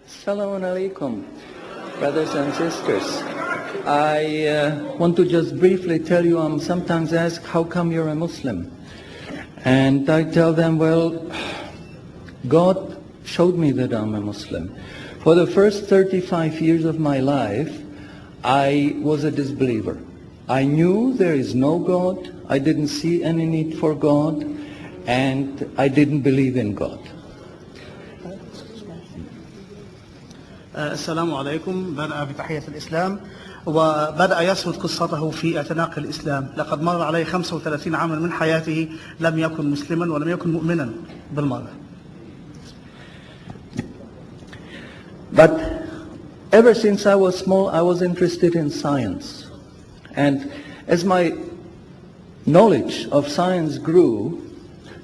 Assalamu alaikum, brothers and sisters. I want to just briefly tell you, I'm sometimes asked, how come you're a Muslim? And I tell them, well, God showed me that I'm a Muslim. For the first 35 years of my life, I was a disbeliever. I knew there is no God, I didn't see any need for God, and I didn't believe in God. السلام عليكم. بدأ بتحية الإسلام وبدأ يسرد قصته في اعتناق الإسلام. لقد مر عليه 35 عاما من حياته لم يكن مسلما ولم يكن مؤمنا بالمرة. But ever since I was small, I was interested in science. And as my knowledge of science grew,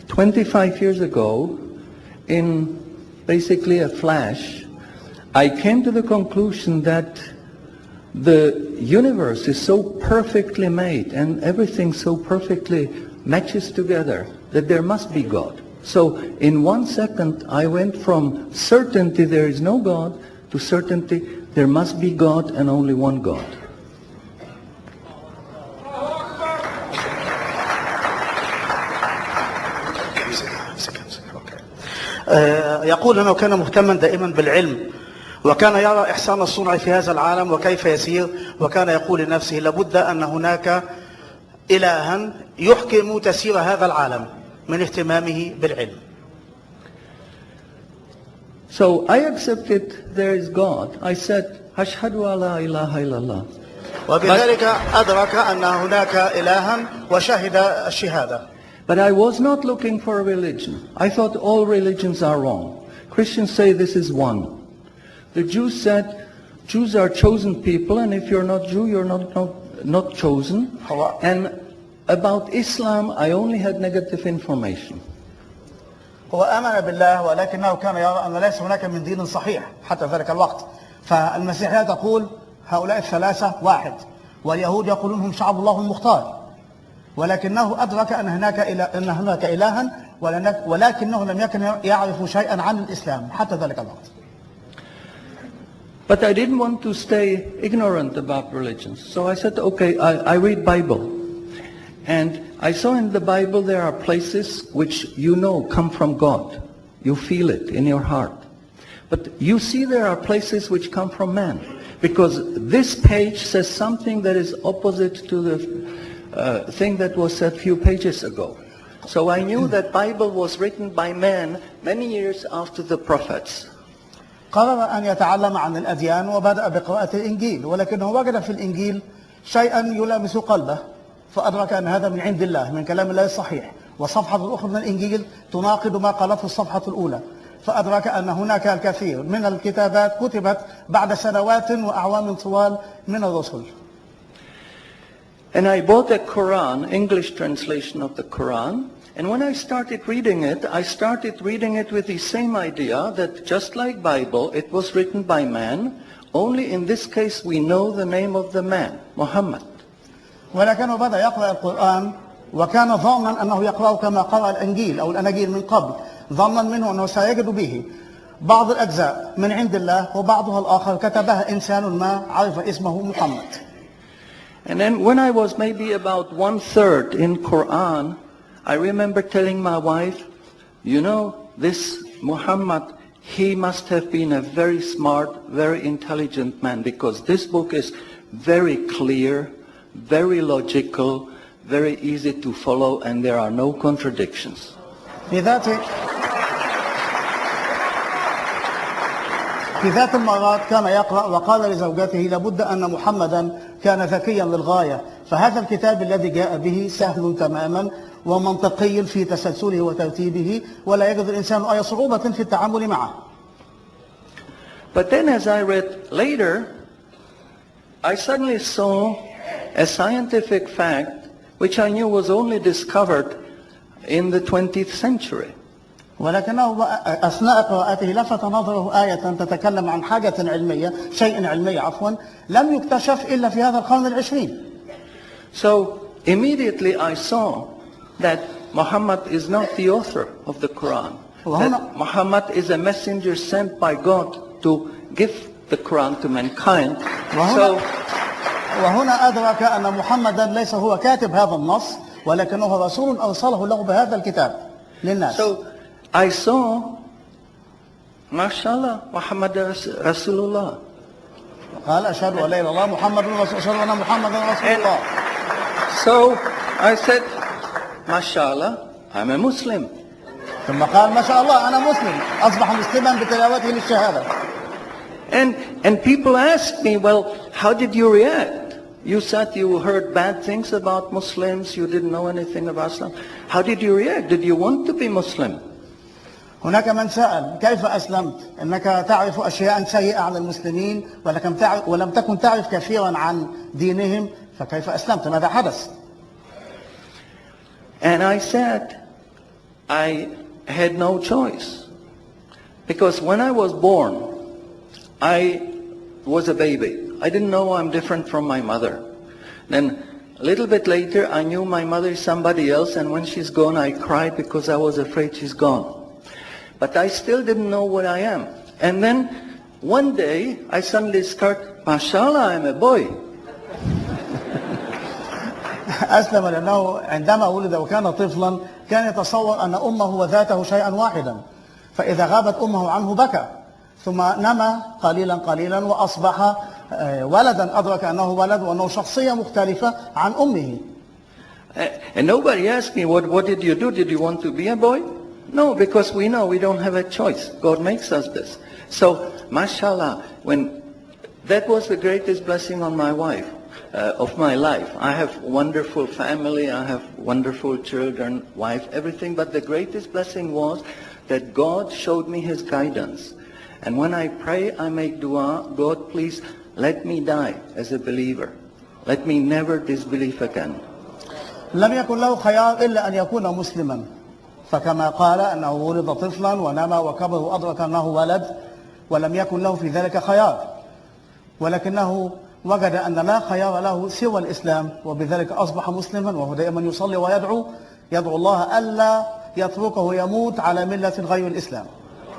25 years ago, in basically a flash, I came to the conclusion that the universe is so perfectly made and everything so perfectly matches together that there must be God. So in 1 second I went from certainty there is no God to certainty there must be God and only one God. يقول أنه كان مهتما دائما بالعلم وكان يرى إحسان الصنع في هذا العالم وكيف يسير وكان يقول لنفسه لابد أن هناك إلها يحكم تسير هذا العالم من اهتمامه بالعلم. So I accepted there is God. I said أشهد أن لا إله إلا الله. وبذلك أدرك أن هناك إلها وشهد الشهادة. But I was not looking for a religion. I thought all religions are wrong. Christians say this is one. The Jews said Jews are chosen people, and if you're not Jew, you're not chosen. And about Islam, I only had negative information. هو آمن بالله ولكنه كان يرى أن ليس هناك من دين صحيح حتى ذلك الوقت. فالمسيحية تقول هؤلاء الثلاثة واحد، واليهود يقولون هم شعب الله المختار، ولكنه أدرك أن هناك إلها ولكنه لم يكن يعرف شيئا عن الإسلام حتى ذلك الوقت. But I didn't want to stay ignorant about religions. So I said, okay, I read Bible. And I saw in the Bible there are places which you know come from God. You feel it in your heart. But you see there are places which come from man. Because this page says something that is opposite to the thing that was said a few pages ago. So I knew that Bible was written by man many years after the prophets. قرر أن يتعلم عن الأديان وبدأ بقراءة الإنجيل، ولكنه وجد في الإنجيل شيئا يلامس قلبه فأدرك أن هذا من عند الله من كلام الله الصحيح، والصفحة الأخرى من الإنجيل تناقض ما قالته الصفحة الأولى، فأدرك أن هناك الكثير من الكتابات كتبت بعد سنوات وأعوام طوال من الرسل. And I bought a Quran, English translation of the Quran. And when I started reading it with the same idea that just like Bible, it was written by man. Only in this case we know the name of the man, Muhammad. ولكنه بدأ يقرأ القرآن وكان ظانا أنه يقرأ كما قرأ الإنجيل أو الأناجيل من قبل، ظنا منه أنه سيجد به بعض الأجزاء من عند الله وبعضها الآخر كتبها إنسان ما عرف اسمه محمد. And then when I was maybe about 1/3 in Quran, I remember telling my wife, you know, this Muhammad, he must have been a very smart, very intelligent man because this book is very clear, very logical, very easy to follow, and there are no contradictions. في ذات المرات كان يقرأ وقال لزوجته لابد أن محمدا كان ذكيا للغاية، فهذا الكتاب الذي جاء به سهل تماما ومنطقي في تسلسله وترتيبه ولا يجد الإنسان أي صعوبة في التعامل معه. But then as I read later, I suddenly saw a scientific fact which I knew was only discovered in the 20th century. ولكنه أثناء قراءته لفت نظره آية تتكلم عن حاجة علمية، شيء علمي عفوا، لم يكتشف إلا في هذا القرن العشرين. So immediately I saw that Muhammad is not the author of the Quran. That Muhammad is a messenger sent by God to give the Quran to mankind. وهنا أدرك أن محمدا ليس هو كاتب هذا النص ولكنه رسول أوصله له بهذا الكتاب للناس. So I saw, MashaAllah, Muhammad Rasulullah. قال أشهد أن لا إله إلا الله محمد رسول أشهد أن محمدا رسول الله. So I said, MashaAllah, I'm a Muslim. ثم قال ما شاء الله أنا مسلم أصبح مسلما بتلاوته للشهادة. And people ask me, well, how did you react? You said you heard bad things about Muslims, you didn't know anything about Islam. How did you react? Did you want to be Muslim? هناك من سأل كيف أسلمت؟ إنك تعرف أشياء سيئة عن المسلمين ولم تكن تعرف كثيرا عن دينهم فكيف أسلمت؟ ماذا حدث؟ And I said, I had no choice. Because when I was born, I was a baby. I didn't know I'm different from my mother. Then a little bit later, I knew my mother is somebody else, and when she's gone, I cried because I was afraid she's gone. But I still didn't know what I am. And then one day, I suddenly start, MashaAllah, I'm a boy. أسلم لأنه عندما ولد وكان طفلا كان يتصور أن أمه وذاته شيئا واحدا فإذا غابت أمه عنه بكى ثم نما قليلا قليلا وأصبح ولدا أدرك أنه ولد وأنه شخصية مختلفة عن أمه. And nobody asked me, what did you do? Did you want to be a boy? No, because we know we don't have a choice. God makes us this. So, mashallah, that was the greatest blessing on my wife, of my life. I have wonderful family, I have wonderful children, wife, everything. But the greatest blessing was that God showed me His guidance. And when I pray, I make dua, God, please let me die as a believer. Let me never disbelieve again. لم يكن له خيار إلا أن يكون مسلما فكما قال أنه ولد طفلا ونما وكبر وأدرك أنه ولد ولم يكن له في ذلك خيار ولكنه وجد أن لا خيار له سوى الإسلام وبذلك أصبح مسلما وهو دائما يصلي ويدعو الله ألا يتركه يموت على ملة غير الإسلام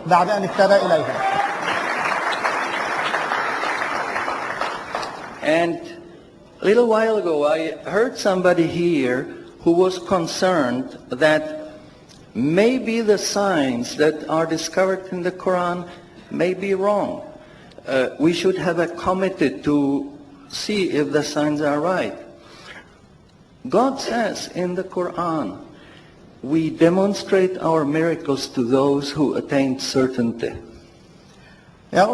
بعد أن اهتدى إليها. And a little while ago, I heard somebody here who was concerned that maybe the signs that are discovered in the Quran may be wrong. We should have a committee to see if the signs are right. God says in the Quran, we demonstrate our miracles to those who attained certainty.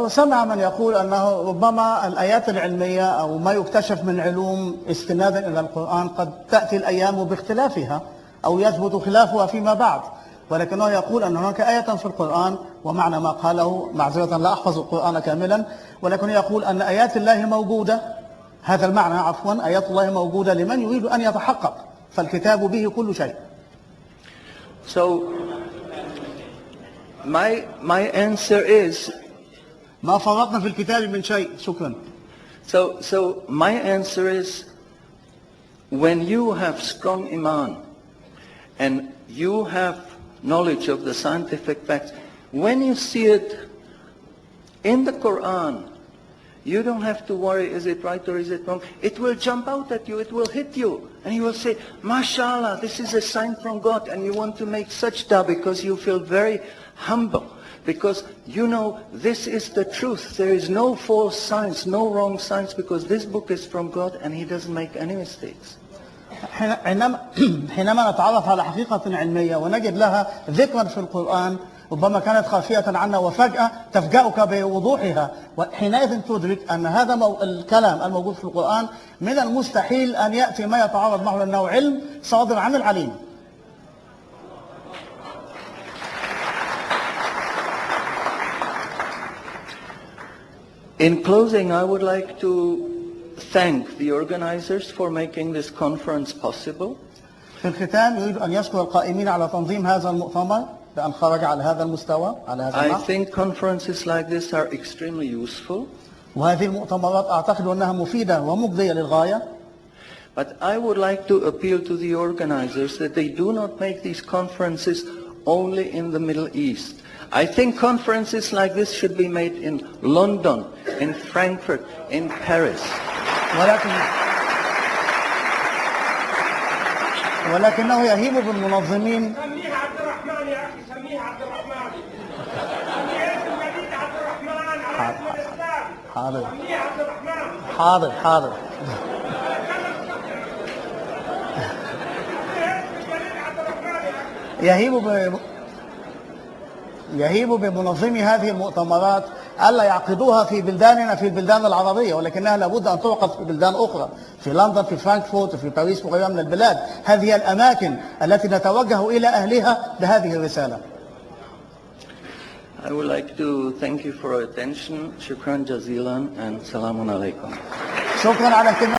سمع من يقول أنه ربما الآيات العلمية أو ما يكتشف من علوم استنادا إلى القرآن قد تأتي الأيام باختلافها أو يثبت خلافها فيما بعد ولكنه يقول أن هناك آية في القرآن ومعنى ما قاله معذرة لا أحفظ القرآن كاملا ولكنه يقول أن آيات الله موجودة هذا المعنى عفوا آيات الله موجودة لمن يريد أن يتحقق فالكتاب به كل شيء. So my answer is ما فرطنا في الكتاب من شيء. شكرا. So my answer is when you have strong iman and you have knowledge of the scientific facts, when you see it in the Quran, you don't have to worry, is it right or is it wrong? It will jump out at you, it will hit you. And you will say, MashaAllah, this is a sign from God. And you want to make sajda because you feel very humble. Because you know this is the truth. There is no false science, no wrong science, because this book is from God and He doesn't make any mistakes. حينما نتعرف على حقيقة علمية ونجد لها ذكرا في القرآن ربما كانت خافية عنا وفجأة تفجأك بوضوحها وحينئذ تدرك أن هذا الكلام الموجود في القرآن من المستحيل أن يأتي ما يتعارض معه لأنه علم صادر عن العليم. In closing, I would like to thank the organizers for making this conference possible. في الختام يريد أن يشكر القائمين على تنظيم هذا المؤتمر بأن خرج على هذا المستوى على هذا I النحو. think conferences like this are extremely useful. وهذه المؤتمرات أعتقد أنها مفيدة ومجدية للغاية. But I would like to appeal to the organizers that they do not make these conferences only in the Middle East. I think conferences like this should be made in London, in Frankfurt, in Paris. ولكنه يهيب بالمنظمين. سميه عبد الرحمن يا اخي، سميه عبد الرحمن. سميه اسم جديد عبد الرحمن على اسم الاسلام. حاضر سميه عبد الرحمن. حاضر حاضر. يهيب بمنظمي هذه المؤتمرات ألا يعقدوها في بلداننا، في البلدان العربية، ولكنها لابد أن تعقد في بلدان أخرى، في لندن، في فرانكفورت، في باريس وغيرها من البلاد. هذه الأماكن التي نتوجه إلى أهلها بهذه الرسالة. I would like to thank you for your attention. Shukran jazilan and salamun alaikum. شكرا على اهتمامكم.